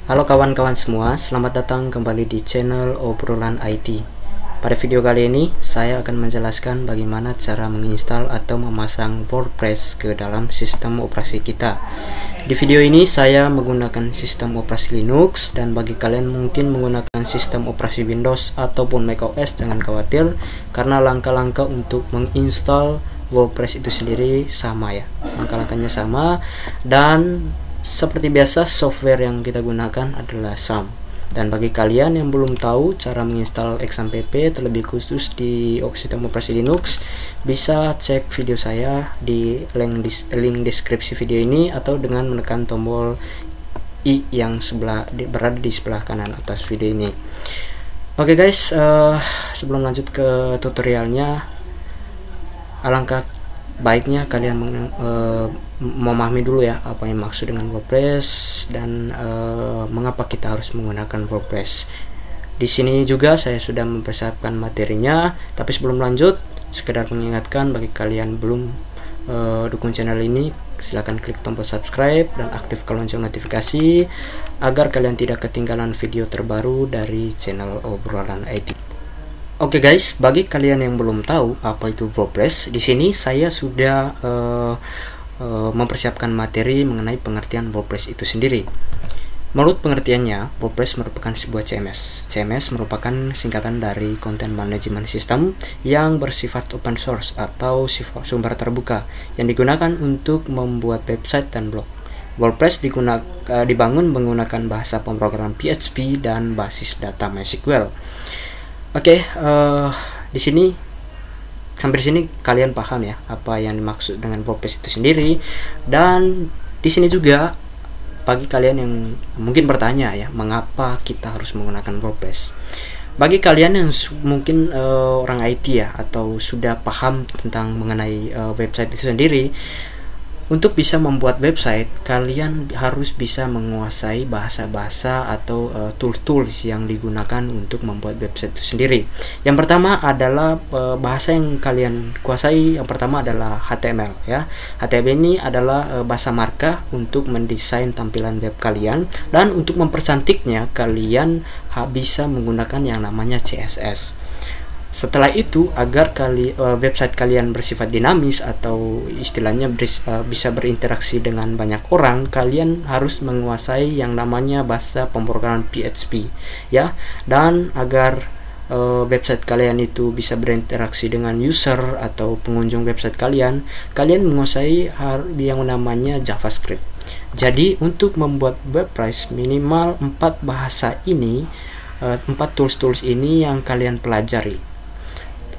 Halo kawan-kawan semua, selamat datang kembali di channel Obrolan IT. Pada video kali ini, saya akan menjelaskan bagaimana cara menginstal atau memasang WordPress ke dalam sistem operasi kita. Di video ini, saya menggunakan sistem operasi Linux, dan bagi kalian mungkin menggunakan sistem operasi Windows ataupun macOS, jangan khawatir, karena langkah-langkah untuk menginstal WordPress itu sendiri sama ya. Langkah-langkahnya sama, dan seperti biasa software yang kita gunakan adalah SAM. Dan bagi kalian yang belum tahu cara menginstal XAMPP terlebih khusus di sistem operasi Linux, bisa cek video saya di link deskripsi video ini atau dengan menekan tombol I yang berada di sebelah kanan atas video ini. Oke guys, sebelum lanjut ke tutorialnya, alangkah baiknya kalian memahami dulu ya apa yang maksud dengan WordPress dan mengapa kita harus menggunakan WordPress. Di sini juga saya sudah mempersiapkan materinya, tapi sebelum lanjut, sekedar mengingatkan bagi kalian belum dukung channel ini, silahkan klik tombol subscribe dan aktifkan lonceng notifikasi agar kalian tidak ketinggalan video terbaru dari channel Obrolan IT. Oke guys, bagi kalian yang belum tahu apa itu WordPress, di sini saya sudah mempersiapkan materi mengenai pengertian WordPress itu sendiri. Menurut pengertiannya, WordPress merupakan sebuah CMS. CMS merupakan singkatan dari Content Management System yang bersifat open source atau sumber terbuka yang digunakan untuk membuat website dan blog. WordPress dibangun menggunakan bahasa pemrograman PHP dan basis data MySQL. Oke, di sini sampai di sini kalian paham ya apa yang dimaksud dengan WordPress itu sendiri. Dan di sini juga bagi kalian yang mungkin bertanya ya, mengapa kita harus menggunakan WordPress? Bagi kalian yang mungkin orang IT ya, atau sudah paham tentang mengenai website itu sendiri, untuk bisa membuat website, kalian harus bisa menguasai bahasa-bahasa atau tools-tools yang digunakan untuk membuat website itu sendiri. Yang pertama adalah bahasa yang kalian kuasai. Yang pertama adalah HTML ya. HTML ini adalah bahasa marka untuk mendesain tampilan web kalian, dan untuk mempercantiknya kalian bisa menggunakan yang namanya CSS. Setelah itu, agar website kalian bersifat dinamis atau istilahnya bisa berinteraksi dengan banyak orang, kalian harus menguasai yang namanya bahasa pemrograman PHP ya. Dan agar website kalian itu bisa berinteraksi dengan user atau pengunjung website kalian menguasai yang namanya JavaScript. Jadi untuk membuat WordPress, minimal 4 bahasa ini, 4 tools ini yang kalian pelajari.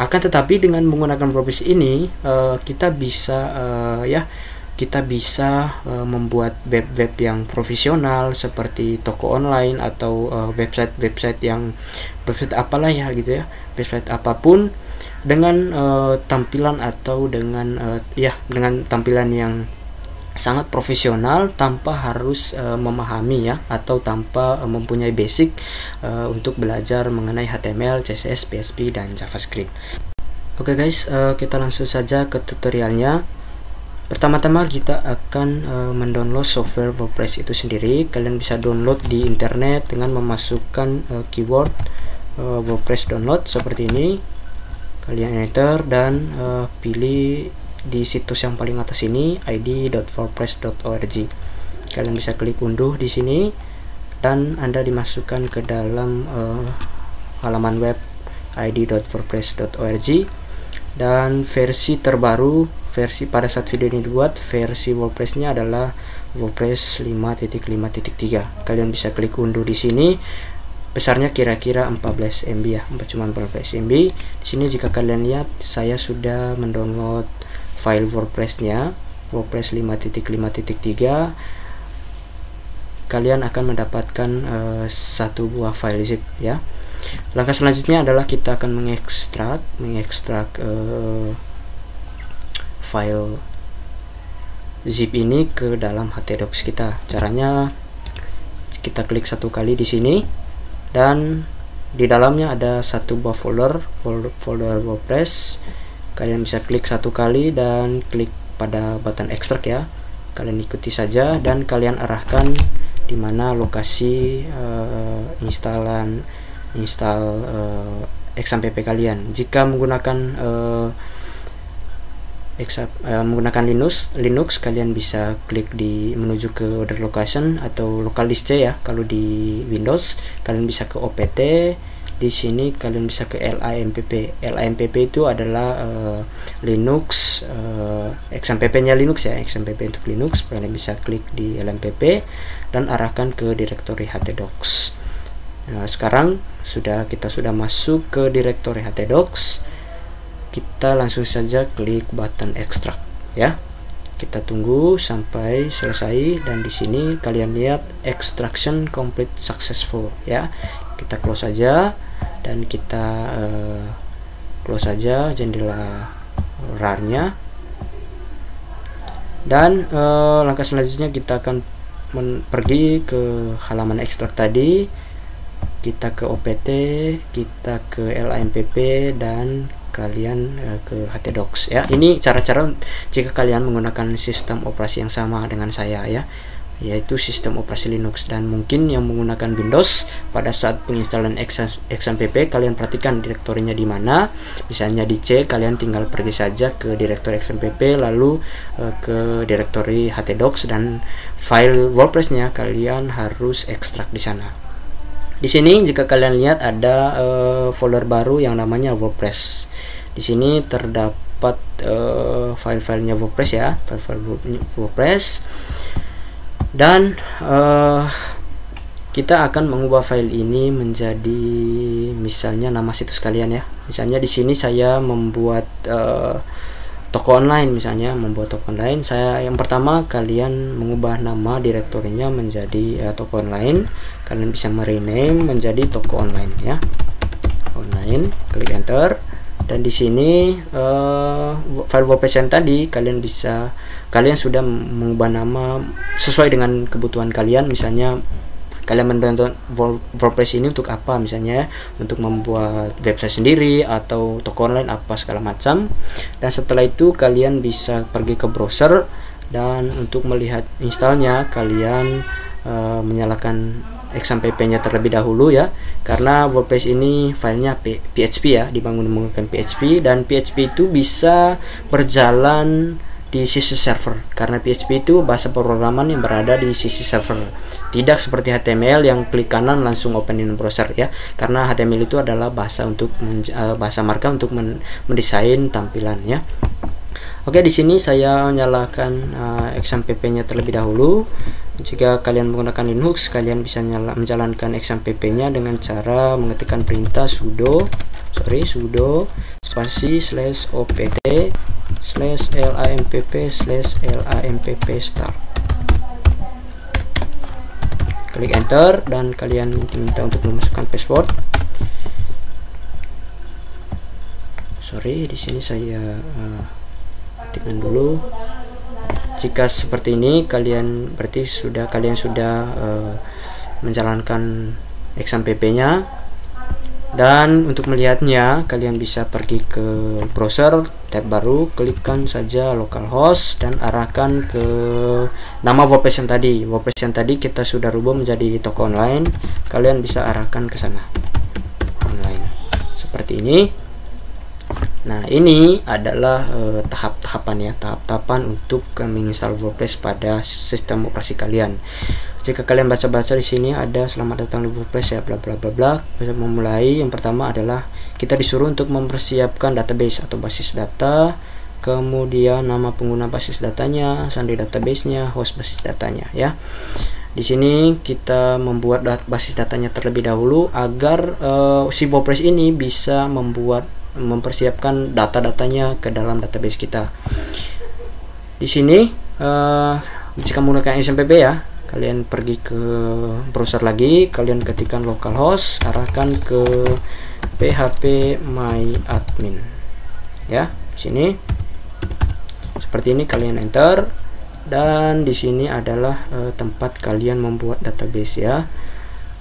Akan tetapi dengan menggunakan WordPress ini kita bisa membuat web-web yang profesional seperti toko online atau website apalah ya gitu ya, website apapun dengan tampilan atau dengan tampilan yang sangat profesional tanpa harus memahami ya, atau tanpa mempunyai basic untuk belajar mengenai HTML, CSS, PHP, dan JavaScript. Oke guys, kita langsung saja ke tutorialnya. Pertama-tama kita akan mendownload software WordPress itu sendiri. Kalian bisa download di internet dengan memasukkan keyword WordPress download seperti ini. Kalian enter dan pilih di situs yang paling atas ini, id.wordpress.org. Kalian bisa klik unduh di sini dan Anda dimasukkan ke dalam halaman web id.wordpress.org. dan versi terbaru, pada saat video ini dibuat, versi WordPress-nya adalah WordPress 5.5.3. Kalian bisa klik unduh di sini. Besarnya kira-kira 14 MB ya, cuma 14 MB. Di sini jika kalian lihat, saya sudah mendownload file WordPress-nya, WordPress 5.5.3. Kalian akan mendapatkan satu buah file zip ya. Langkah selanjutnya adalah kita akan mengekstrak file zip ini ke dalam htdocs kita. Caranya kita klik satu kali di sini, dan di dalamnya ada satu buah folder WordPress. Kalian bisa klik satu kali dan klik pada button ekstrak ya. Kalian ikuti saja dan kalian arahkan di mana lokasi install XAMPP kalian. Jika menggunakan menggunakan Linux, kalian bisa klik di menuju ke other location atau local disk C ya. Kalau di Windows kalian bisa ke OPT. Di sini kalian bisa ke LAMPP. LAMPP itu adalah Linux, XAMPP-nya Linux ya, XAMPP untuk Linux. Kalian bisa klik di LAMPP dan arahkan ke direktori htdocs. Nah, sekarang kita sudah masuk ke direktori htdocs. Kita langsung saja klik button extract ya. Kita tunggu sampai selesai, dan di sini kalian lihat extraction complete successful ya. Kita close saja, dan kita close saja jendela RAR-nya. Dan langkah selanjutnya kita akan pergi ke halaman ekstrak tadi. Kita ke OPT, kita ke LAMPP, dan kalian ke htdocs ya. Ini cara-cara jika kalian menggunakan sistem operasi yang sama dengan saya ya, yaitu sistem operasi Linux. Dan mungkin yang menggunakan Windows, pada saat penginstalan XAMPP kalian perhatikan direktorinya di mana. Misalnya di C, kalian tinggal pergi saja ke direktori XAMPP, lalu ke direktori htdocs, dan file WordPress-nya kalian harus ekstrak di sana. Di sini jika kalian lihat ada folder baru yang namanya WordPress. Di sini terdapat file-filenya WordPress ya, file-file WordPress. Dan kita akan mengubah file ini menjadi misalnya nama situs kalian ya. Misalnya di sini saya membuat toko online, misalnya membuat toko online. Saya yang pertama, kalian mengubah nama direktorinya menjadi toko online. Kalian bisa merename menjadi toko online ya, online. Klik enter, dan di sini file WordPress yang tadi kalian sudah mengubah nama sesuai dengan kebutuhan kalian. Misalnya kalian membantu WordPress ini untuk apa, misalnya untuk membuat website sendiri atau toko online apa segala macam. Dan setelah itu kalian bisa pergi ke browser, dan untuk melihat installnya kalian menyalakan XAMPP-nya terlebih dahulu ya, karena WordPress ini filenya PHP ya, dibangun menggunakan PHP, dan PHP itu bisa berjalan di sisi server, karena PHP itu bahasa pemrograman yang berada di sisi server, tidak seperti HTML yang klik kanan langsung open in browser ya, karena HTML itu adalah bahasa markup untuk mendesain tampilan ya. Oke, di sini saya nyalakan XAMPP-nya terlebih dahulu. Jika kalian menggunakan Linux, kalian bisa menjalankan XAMPP-nya dengan cara mengetikkan perintah sudo spasi /opt /lampp start. Klik enter, dan kalian diminta untuk memasukkan password. Di sini saya ketikkan dulu. Jika seperti ini kalian sudah menjalankan XAMPP-nya. Dan untuk melihatnya kalian bisa pergi ke browser, tab baru, klikkan saja localhost dan arahkan ke nama WordPress yang tadi. WordPress yang tadi kita sudah rubah menjadi toko online. Kalian bisa arahkan ke sana, online seperti ini. Nah, ini adalah tahap-tahapan untuk menginstal WordPress pada sistem operasi kalian. Jika kalian baca-baca di sini ada selamat datang di WordPress ya, bla bla bla bla. Bisa memulai, yang pertama adalah kita disuruh untuk mempersiapkan database atau basis data, kemudian nama pengguna basis datanya, sandi database-nya, host basis datanya ya. Di sini kita membuat basis datanya terlebih dahulu agar si WordPress ini bisa mempersiapkan data-datanya ke dalam database kita. Di sini jika menggunakan XAMPP ya, kalian pergi ke browser lagi, kalian ketikkan localhost, arahkan ke phpMyAdmin ya. Di sini seperti ini, kalian enter, dan di sini adalah tempat kalian membuat database ya.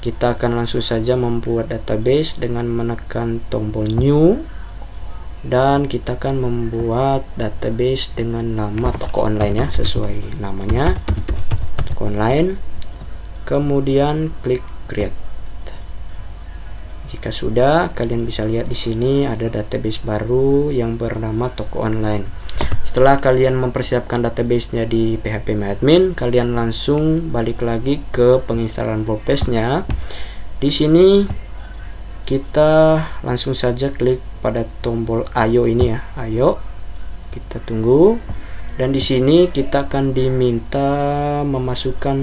Kita akan langsung saja membuat database dengan menekan tombol new, dan kita akan membuat database dengan nama toko online ya, sesuai namanya, toko online. kemudian klik create. Jika sudah, kalian bisa lihat di sini ada database baru yang bernama toko online. Setelah kalian mempersiapkan database-nya di phpMyAdmin, kalian langsung balik lagi ke penginstalan WordPress-nya. Di sini kita langsung saja klik pada tombol ayo ini ya, ayo. Kita tunggu. Dan di sini kita akan diminta memasukkan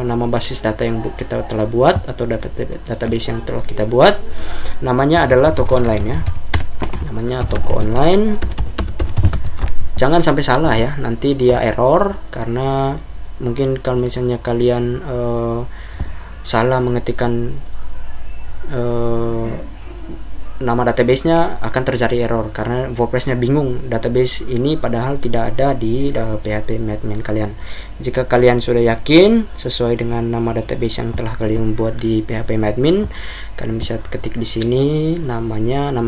nama basis data yang kita telah buat atau database yang telah kita buat. Namanya adalah toko online ya. Namanya toko online. Jangan sampai salah ya, nanti dia error karena mungkin kalau misalnya kalian salah mengetikkan nama database-nya, akan terjadi error karena WordPress-nya bingung database ini padahal tidak ada di phpMyAdmin kalian. Jika kalian sudah yakin sesuai dengan nama database yang telah kalian buat di phpMyAdmin, kalian bisa ketik di sini nama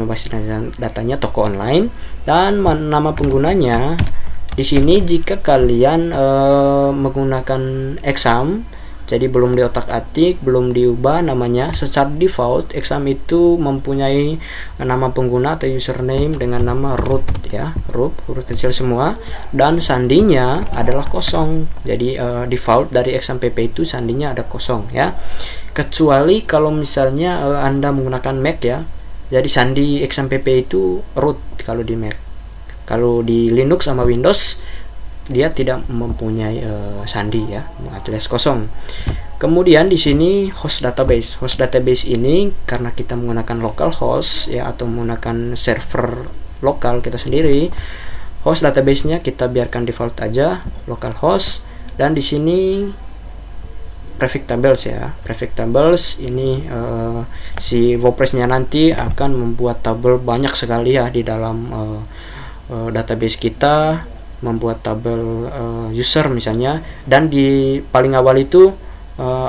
basis datanya toko online dan nama penggunanya. Di sini jika kalian menggunakan exam, jadi belum diotak-atik, belum diubah namanya, secara default exam itu mempunyai nama pengguna atau username dengan nama root ya, root huruf kecil semua, dan sandinya adalah kosong. Jadi default dari exam pp itu sandinya ada kosong ya. Kecuali kalau misalnya Anda menggunakan Mac ya. Jadi sandi exam pp itu root kalau di Mac. Kalau di Linux sama Windows dia tidak mempunyai sandi ya, alias kosong. Kemudian di sini host database. Host database ini karena kita menggunakan localhost ya, atau menggunakan server lokal kita sendiri, host database-nya kita biarkan default aja localhost. Dan di sini prefix tables ya. Prefix tables ini si WordPress-nya nanti akan membuat tabel banyak sekali ya di dalam database kita, membuat tabel user misalnya, dan di paling awal itu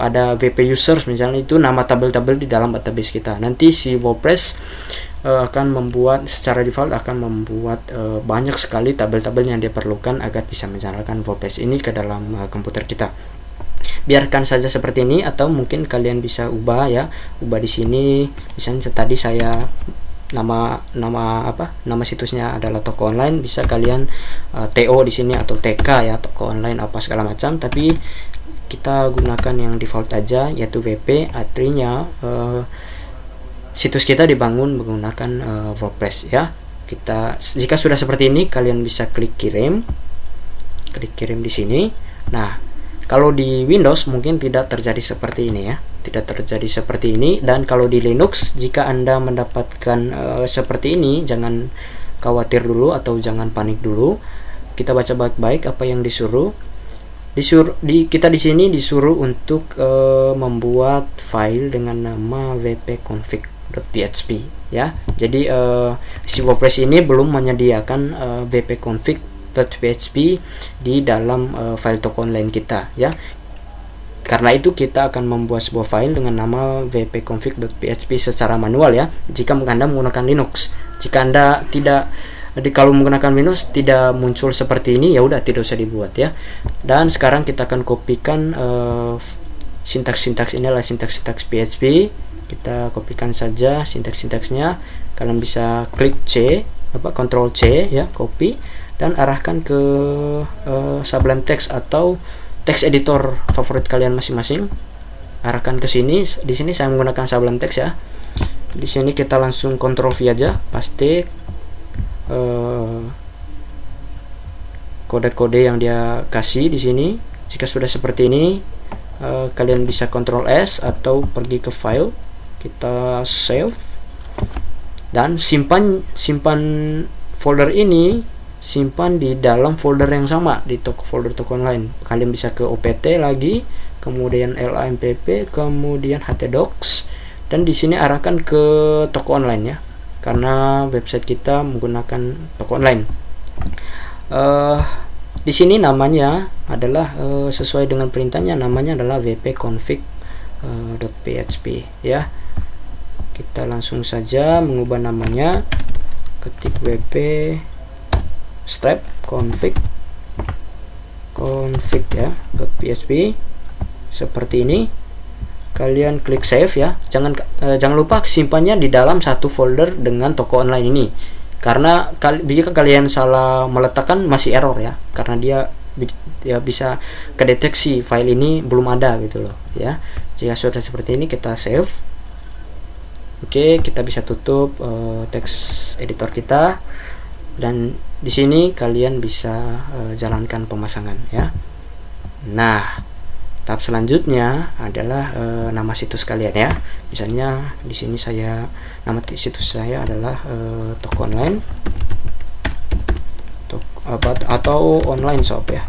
ada wp users misalnya, itu nama tabel-tabel di dalam database kita. Nanti si WordPress akan membuat secara default akan membuat banyak sekali tabel-tabel yang diperlukan agar bisa menjalankan WordPress ini ke dalam komputer kita. Biarkan saja seperti ini, atau mungkin kalian bisa ubah ya, ubah di sini. Misalnya tadi saya nama situsnya adalah toko online, bisa kalian TO di sini atau TK ya, toko online apa segala macam, tapi kita gunakan yang default aja yaitu WP. Artinya situs kita dibangun menggunakan WordPress ya. Jika sudah seperti ini, kalian bisa klik kirim di sini. Nah, kalau di Windows mungkin tidak terjadi seperti ini ya, tidak terjadi seperti ini. Dan kalau di Linux, jika Anda mendapatkan seperti ini, jangan khawatir dulu atau jangan panik dulu. Kita baca baik-baik apa yang disuruh. Kita di sini disuruh untuk membuat file dengan nama wp-config.php ya. Jadi si WordPress ini belum menyediakan wp-config.php di dalam file toko online kita ya. Karena itu kita akan membuat sebuah file dengan nama wp-config.php secara manual ya, jika Anda menggunakan Linux. Jika Anda kalau menggunakan Windows tidak muncul seperti ini, ya udah tidak usah dibuat ya. Dan sekarang kita akan kopikan sintaks ini adalah sintaks PHP. Kita kopikan saja sintaks-sintaksnya. Kalian bisa klik Ctrl C ya, copy, dan arahkan ke Sublime Text atau text editor favorit kalian masing-masing. Arahkan ke sini. Di sini saya menggunakan Sublime Text ya. Di sini kita langsung Ctrl V aja, paste kode-kode yang dia kasih di sini. Jika sudah seperti ini, kalian bisa Ctrl S atau pergi ke file, kita save dan simpan folder ini, simpan di dalam folder yang sama di folder toko online. Kalian bisa ke opt lagi, kemudian lampp, kemudian htdocs, dan di sini arahkan ke toko online ya, karena website kita menggunakan toko online. Di sini namanya adalah sesuai dengan perintahnya, namanya adalah wp-config.php ya. Kita langsung saja mengubah namanya, ketik wp strap config ya .php. seperti ini. Kalian klik save ya. Jangan lupa simpannya di dalam satu folder dengan toko online ini. Karena jika kalian salah meletakkan masih error ya. Karena dia bisa kedeteksi file ini belum ada gitu loh ya. Jika sudah seperti ini kita save. Oke, kita bisa tutup teks editor kita. Dan di sini kalian bisa jalankan pemasangan ya. Nah, tahap selanjutnya adalah nama situs kalian ya. Misalnya di sini nama situs saya adalah toko online atau online shop ya.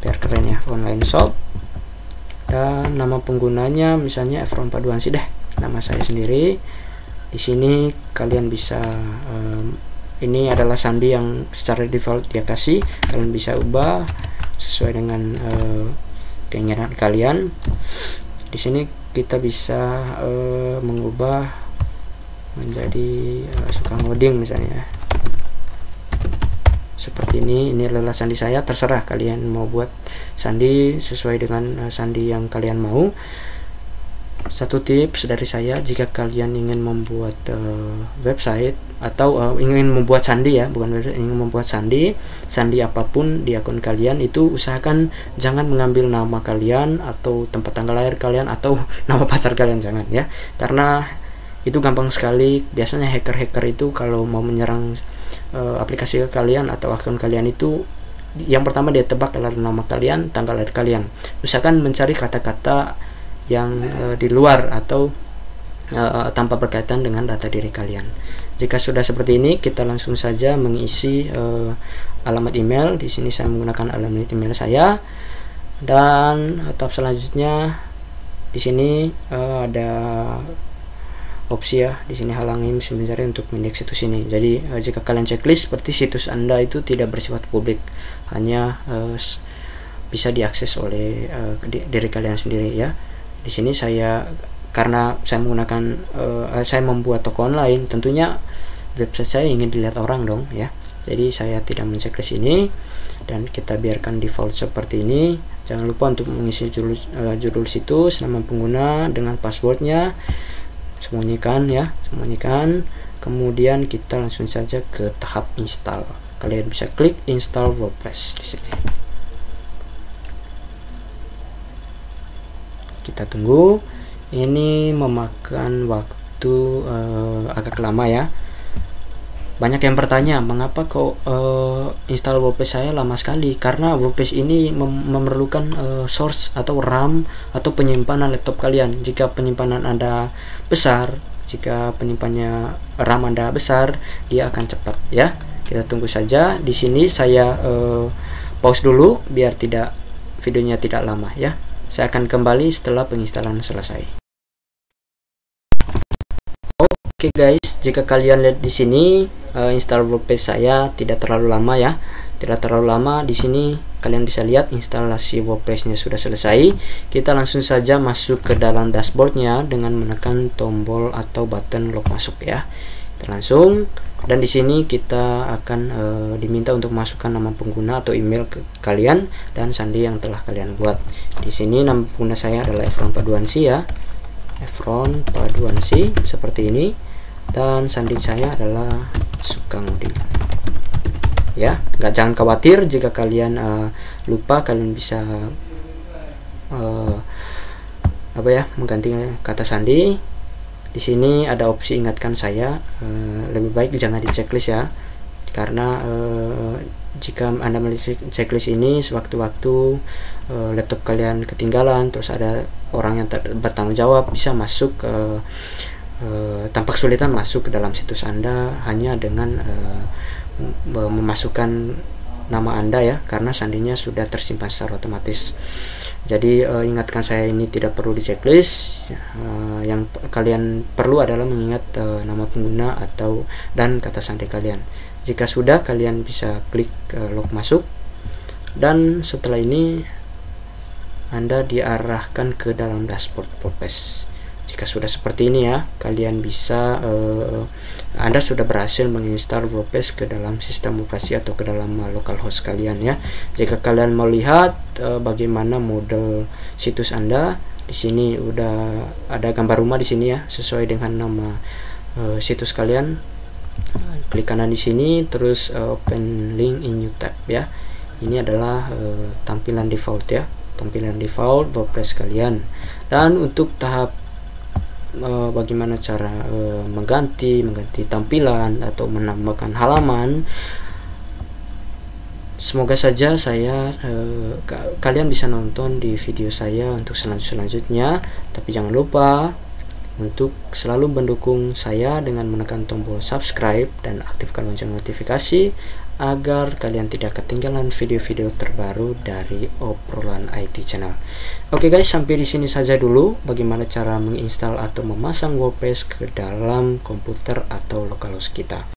Biar keren ya, online shop. Dan nama penggunanya misalnya Efron Paduansi deh, nama saya sendiri. Di sini kalian bisa ini adalah sandi yang secara default dia kasih. Kalian bisa ubah sesuai dengan keinginan kalian. Di sini kita bisa mengubah menjadi suka ngoding misalnya seperti ini adalah sandi saya. Terserah kalian mau buat sandi sesuai dengan sandi yang kalian mau. Satu tips dari saya, jika kalian ingin membuat website atau ingin membuat sandi ya, bukan website, ingin membuat sandi apapun di akun kalian, itu usahakan jangan mengambil nama kalian atau tempat tanggal lahir kalian atau nama pacar kalian, jangan ya, karena itu gampang sekali. Biasanya hacker itu kalau mau menyerang aplikasi kalian atau akun kalian itu, yang pertama dia tebak adalah nama kalian, tanggal lahir kalian. Usahakan mencari kata-kata yang di luar atau tanpa berkaitan dengan data diri kalian. Jika sudah seperti ini, kita langsung saja mengisi alamat email. Di sini saya menggunakan alamat email saya. Dan tahap selanjutnya di sini ada opsi ya. Di sini halangi mesin pencari untuk mengindeks situs ini. Jadi jika kalian checklist, seperti situs Anda itu tidak bersifat publik, hanya bisa diakses oleh diri kalian sendiri ya. Di sini karena saya menggunakan saya membuat toko online, tentunya website saya ingin dilihat orang dong ya. Jadi saya tidak menceklis ini dan kita biarkan default seperti ini. Jangan lupa untuk mengisi judul situs, nama pengguna dengan passwordnya, sembunyikan ya, sembunyikan. Kemudian kita langsung saja ke tahap install. Kalian bisa klik install WordPress di sini. Kita tunggu, ini memakan waktu agak lama ya. Banyak yang bertanya, mengapa kok install WordPress saya lama sekali? Karena WordPress ini memerlukan source atau RAM atau penyimpanan laptop kalian. Jika penyimpanan Anda besar, jika penyimpanannya RAM Anda besar, dia akan cepat ya. Kita tunggu saja. Di sini saya pause dulu biar videonya tidak lama ya. Saya akan kembali setelah penginstalan selesai. Oke guys, jika kalian lihat di sini install WordPress saya tidak terlalu lama ya. Tidak terlalu lama. Di sini kalian bisa lihat instalasi WordPress-nya sudah selesai. Kita langsung saja masuk ke dalam dashboard-nya dengan menekan tombol atau button log masuk ya. Kita langsung, dan di sini kita akan diminta untuk masukkan nama pengguna atau email ke kalian dan sandi yang telah kalian buat. Di sini nama pengguna saya adalah Efron Paduansi ya. Efron Paduansi seperti ini, dan sandi saya adalah suka ngoding. Ya, jangan khawatir jika kalian lupa, kalian bisa mengganti kata sandi. Di sini ada opsi ingatkan saya, lebih baik jangan di checklist ya, karena jika Anda melihat checklist ini sewaktu-waktu laptop kalian ketinggalan, terus ada orang yang bertanggung jawab bisa masuk tanpa kesulitan masuk ke dalam situs Anda hanya dengan memasukkan nama Anda ya, karena sandinya sudah tersimpan secara otomatis. Jadi ingatkan saya ini tidak perlu di checklist. Yang kalian perlu adalah mengingat nama pengguna dan kata sandi kalian. Jika sudah, kalian bisa klik log masuk, dan setelah ini Anda diarahkan ke dalam dashboard WordPress. Jika sudah seperti ini ya, kalian bisa Anda sudah berhasil menginstal WordPress ke dalam sistem operasi atau ke dalam localhost kalian ya. Jika kalian mau lihat bagaimana model situs Anda, di sini udah ada gambar rumah di sini ya, sesuai dengan nama situs kalian. Klik kanan di sini, terus open link in new tab ya. Ini adalah tampilan default ya, tampilan default WordPress kalian. Dan untuk tahap bagaimana cara mengganti tampilan atau menambahkan halaman, semoga saja kalian bisa nonton di video saya untuk selanjutnya. Tapi jangan lupa untuk selalu mendukung saya dengan menekan tombol subscribe dan aktifkan lonceng notifikasi agar kalian tidak ketinggalan video-video terbaru dari obrolan IT channel. Oke guys, sampai di sini saja dulu bagaimana cara menginstal atau memasang WordPress ke dalam komputer atau localhost kita.